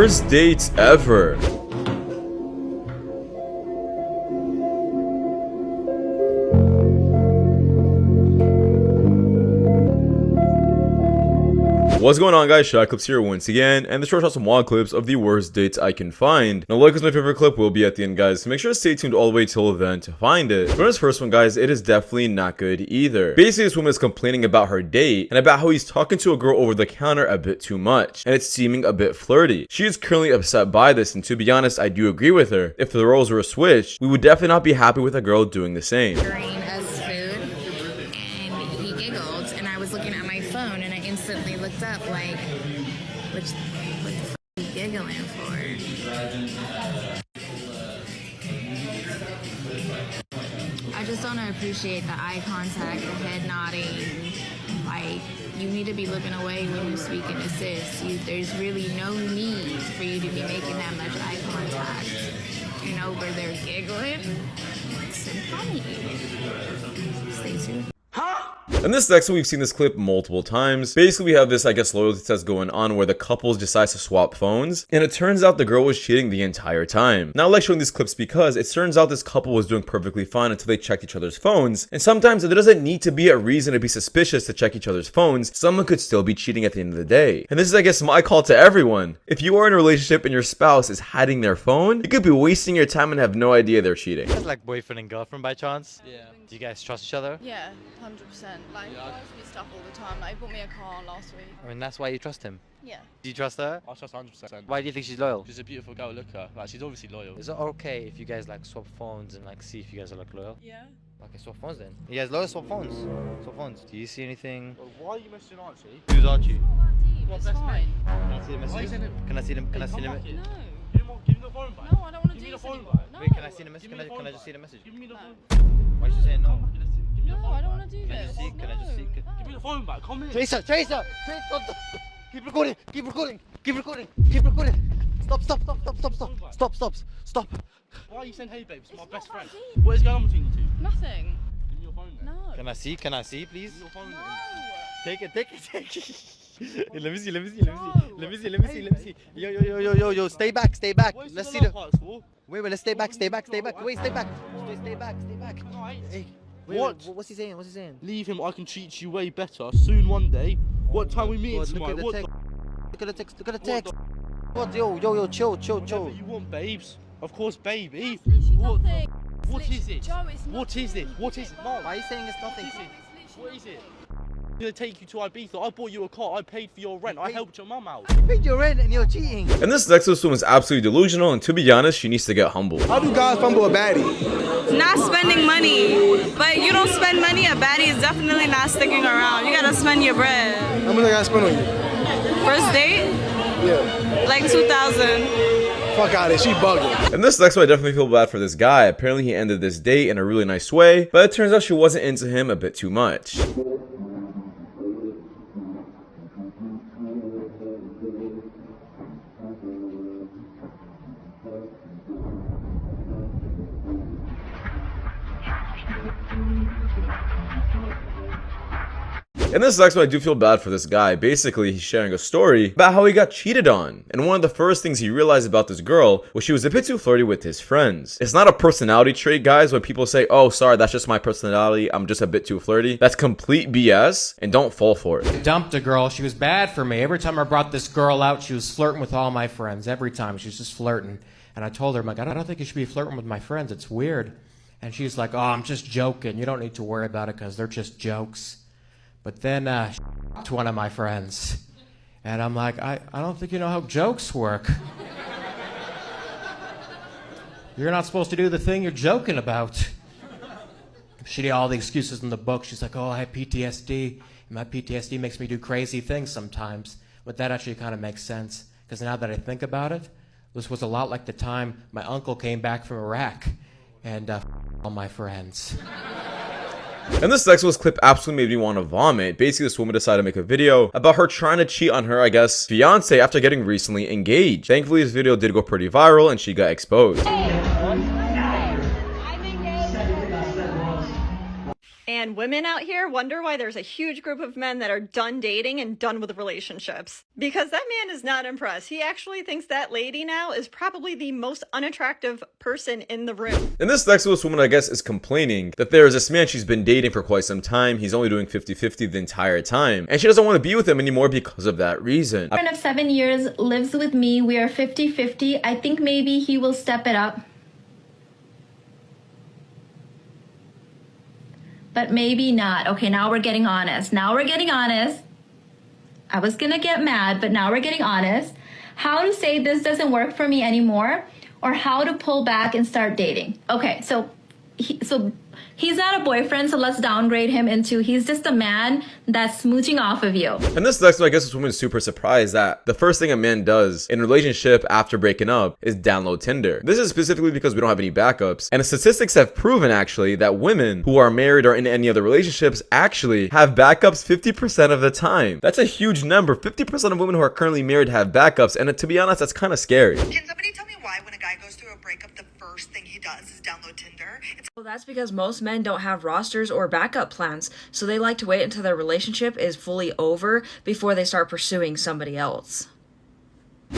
Worst dates ever. What's going on, guys? Shak-Clips here once again, and this short out some wild clips of the worst dates I can find. Now, like, my favorite clip will be at the end, guys, so make sure to stay tuned all the way till then to find it. For this first one, guys, it is definitely not good either. Basically, this woman is complaining about her date and about how he's talking to a girl over the counter a bit too much, and it's seeming a bit flirty. She is currently upset by this, and to be honest, I do agree with her. If the roles were switched, we would definitely not be happy with a girl doing the same. Phone and I instantly looked up like, what the f are you giggling for? I just don't appreciate the eye contact, the head nodding. Like, you need to be looking away when you speak and assist. There's really no need for you to be making that much eye contact. You know, where they're giggling. It's so funny. Stay tuned. In this next one, we've seen this clip multiple times. Basically, we have this, I guess, loyalty test going on where the couple decides to swap phones, and it turns out the girl was cheating the entire time. Now, I like showing these clips because it turns out this couple was doing perfectly fine until they checked each other's phones, and sometimes there doesn't need to be a reason to be suspicious to check each other's phones. Someone could still be cheating at the end of the day. And this is, I guess, my call to everyone. If you are in a relationship and your spouse is hiding their phone, you could be wasting your time and have no idea they're cheating. That's like boyfriend and girlfriend by chance? Yeah. Do you guys trust each other? Yeah, 100%. Like, he buys me stuff all the time. Like, he bought me a car last week. I mean, that's why you trust him. Yeah. Do you trust her? I trust 100%. Why do you think she's loyal? She's a beautiful girl, look at her. Like, she's obviously loyal. Is it okay if you guys like swap phones and like see if you guys are like loyal? Yeah. Okay, swap phones then. You guys loyal? Swap phones. Swap phones. Do you see anything? Well, why are you messaging Archie? Who's Archie? It's fine. Can I see the Why are you message? sending? Can I see them? Can I see them? No. Give me the phone back. No, I don't want to Give do me the this phone anymore. back. No. Wait, can I see the message? Give me Can the I phone just see the message? Give me the No. phone. Why is she saying no? Give me the No, phone I don't back. want to do Can I this. just see? Can I just see? Give me the phone back. Come here. Tracer! Tracer! Tracer! Keep recording! Keep recording! Keep recording! Keep recording! Stop! Stop! Stop! Stop! Stop! Stop! Stop! Stop! Stop! Why are you saying hey babes? My best friend. that deep. What is going on between you two? Nothing. Give me your phone then. No. Can I see? Can I see, please? Give me your phone No. then. Take it, take it, take it. Let me see, let me see, let me see. Let me see, let me see, let me see. Yo, stay back, stay back. What is Let's the see love the. parts for? Wait, let's stay back, stay back, stay back. Wait, stay back. Stay back, stay back. Right. Hey, What? What's he saying? What's he saying? Leave him, I can treat you way better. Soon one day. What time we meeting God, tomorrow? What Look at the text. Look at the What text. What? Yo, chill. whatever you want, babes. Of course, baby. It's literally What? nothing. What is it? Joe, it's What is it? What is it? No. Why are you saying it's nothing? What is it? What is it? I'm gonna take you to Ibiza. I bought you a car. I paid for your rent. I helped your mum out. You paid your rent and you're cheating. And this next one is absolutely delusional, and to be honest, she needs to get humbled. How do guys fumble a baddie? Not spending money, but you don't spend money, a baddie is definitely not sticking around. You gotta spend your bread. How much I gotta spend on you? First date, Yeah. like 2,000. Fuck out of it, she bugging. And this next one, I definitely feel bad for this guy. Apparently, he ended this date in a really nice way, but it turns out she wasn't into him a bit too much. In this next one, I do feel bad for this guy. Basically, he's sharing a story about how he got cheated on. And one of the first things he realized about this girl was she was a bit too flirty with his friends. It's not a personality trait, guys, when people say, oh, sorry, that's just my personality. I'm just a bit too flirty. That's complete BS, and don't fall for it. Dumped a girl. She was bad for me. Every time I brought this girl out, she was flirting with all my friends. Every time. She was just flirting. And I told her, I'm like, I don't think you should be flirting with my friends. It's weird. And she's like, oh, I'm just joking. You don't need to worry about it because they're just jokes. But then to one of my friends. And I'm like, I don't think you know how jokes work. You're not supposed to do the thing you're joking about. She did all the excuses in the book. She's like, oh, I have PTSD. And my PTSD makes me do crazy things sometimes. But that actually kind of makes sense. Because now that I think about it, this was a lot like the time my uncle came back from Iraq and all my friends. And this next clip absolutely made me want to vomit. Basically, this woman decided to make a video about her trying to cheat on her, I guess, fiance after getting recently engaged. Thankfully, this video did go pretty viral and she got exposed. And women out here wonder why there's a huge group of men that are done dating and done with relationships. Because that man is not impressed. He actually thinks that lady now is probably the most unattractive person in the room. And this next woman, I guess, is complaining that there is this man she's been dating for quite some time. He's only doing 50-50 the entire time. And she doesn't want to be with him anymore because of that reason. A friend of 7 years lives with me. We are 50-50. I think maybe he will step it up. But maybe not. Okay, now we're getting honest. I was gonna get mad, but now we're getting honest. How to say this doesn't work for me anymore, or how to pull back and start dating. Okay, so he's not a boyfriend, so let's downgrade him into he's just a man that's smooching off of you. And this next one, I guess this woman is super surprised that the first thing a man does in a relationship after breaking up is download Tinder. This is specifically because we don't have any backups. And the statistics have proven actually that women who are married or in any other relationships actually have backups 50% of the time. That's a huge number. 50% of women who are currently married have backups. And to be honest, that's kind of scary. Can somebody tell me why when a guy goes through a breakup, the first thing he does is download Tinder? Well, that's because most men don't have rosters or backup plans, so they like to wait until their relationship is fully over before they start pursuing somebody else.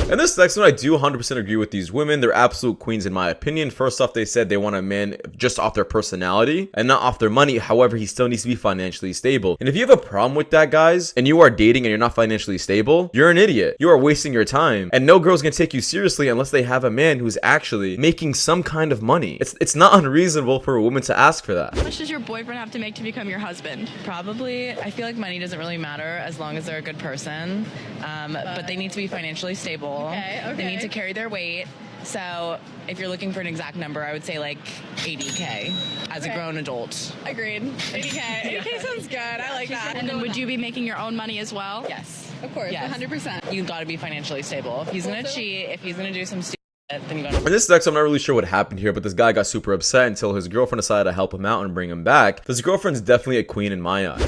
And this next one, I do 100% agree with these women. They're absolute queens in my opinion. First off, they said they want a man just off their personality and not off their money. However, he still needs to be financially stable. And if you have a problem with that, guys, and you are dating and you're not financially stable, you're an idiot. You are wasting your time. And no girl's gonna take you seriously unless they have a man who's actually making some kind of money. It's not unreasonable for a woman to ask for that. How much does your boyfriend have to make to become your husband? Probably, I feel like money doesn't really matter as long as they're a good person. But they need to be financially stable. Okay. They need to carry their weight. So if you're looking for an exact number, I would say like 80K as a grown adult. Agreed. 80K. 80K sounds good. I like that. And then would you be making your own money as well? Yes. Of course. Yes. 100%. You gotta be financially stable. If he's gonna cheat, if he's gonna do some stupid shit, then you gotta. And this next, I'm not really sure what happened here, but this guy got super upset until his girlfriend decided to help him out and bring him back. This girlfriend's definitely a queen in my eyes.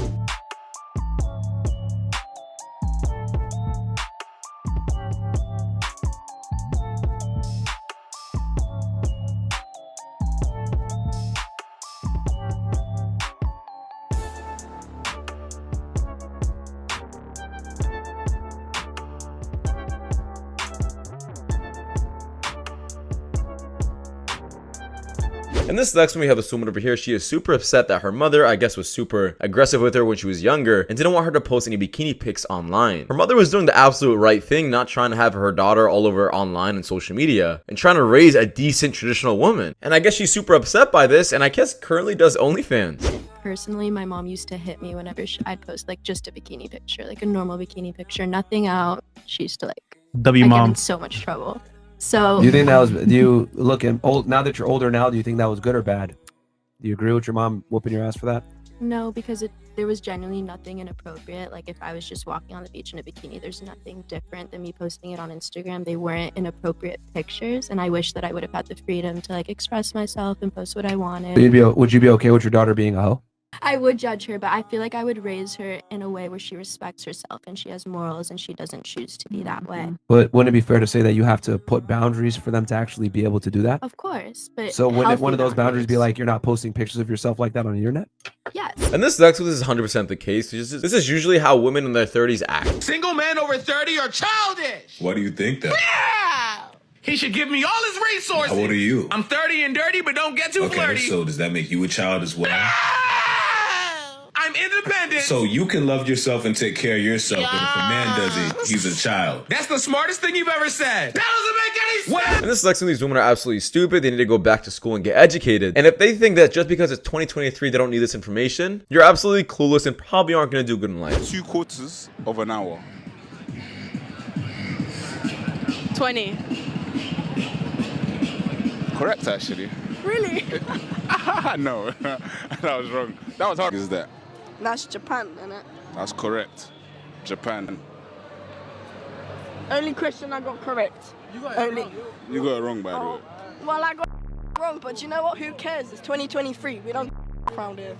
And this next one, we have this woman over here. She is super upset that her mother, I guess, was super aggressive with her when she was younger and didn't want her to post any bikini pics online. Her mother was doing the absolute right thing, not trying to have her daughter all over online and social media and trying to raise a decent traditional woman. And I guess she's super upset by this, and I guess currently does OnlyFans. Personally, my mom used to hit me whenever I'd post like just a bikini picture, like a normal bikini picture, nothing out. She used to like W I get mom. in so much trouble. So Do you think that was? Do you look at old now that you're older now? Do you think that was good or bad? Do you agree with your mom whooping your ass for that? No, because there was genuinely nothing inappropriate. Like if I was just walking on the beach in a bikini, there's nothing different than me posting it on Instagram. They weren't inappropriate pictures, and I wish that I would have had the freedom to like express myself and post what I wanted. Would you be okay with your daughter being a hoe? I would judge her, but I feel like I would raise her in a way where she respects herself and she has morals and she doesn't choose to be that way. But wouldn't it be fair to say that you have to put boundaries for them to actually be able to do that? Of course, but so wouldn't healthy one of those boundaries be like you're not posting pictures of yourself like that on the internet? Yes. And this next one is 100% the case. This is usually how women in their 30s act. Single men over 30 are childish. Why do you think that? Yeah! He should give me all his resources. How old are you? I'm 30 and dirty, but don't get too flirty. So does that make you a child as well? I'm independent. So you can love yourself and take care of yourself, but if a man does it, he's a child. That's the smartest thing you've ever said. That doesn't make any sense. And this is like some of these women are absolutely stupid. They need to go back to school and get educated. And if they think that just because it's 2023 they don't need this information, you're absolutely clueless and probably aren't going to do good in life. 3/4 of an hour. 20. Correct, actually. Really? No, that was wrong. That was hard. Is that? That's Japan, innit? That's correct. Japan. Only question I got correct. You got it wrong, by the way. Well, I got wrong, but you know what? Who cares? It's 2023. We don't around here.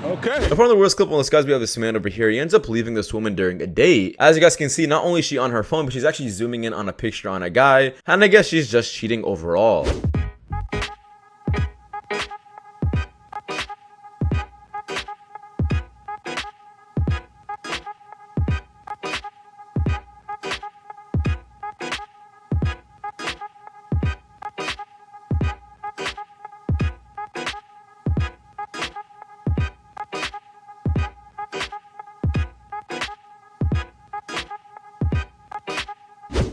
Okay. And one of the worst clip on this, guys, we have this man over here. He ends up leaving this woman during a date. As you guys can see, not only is she on her phone, but she's actually zooming in on a picture on a guy. And I guess she's just cheating overall.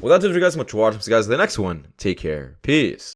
Well, that's it for you guys. So much for watching. So guys, the next one. Take care. Peace.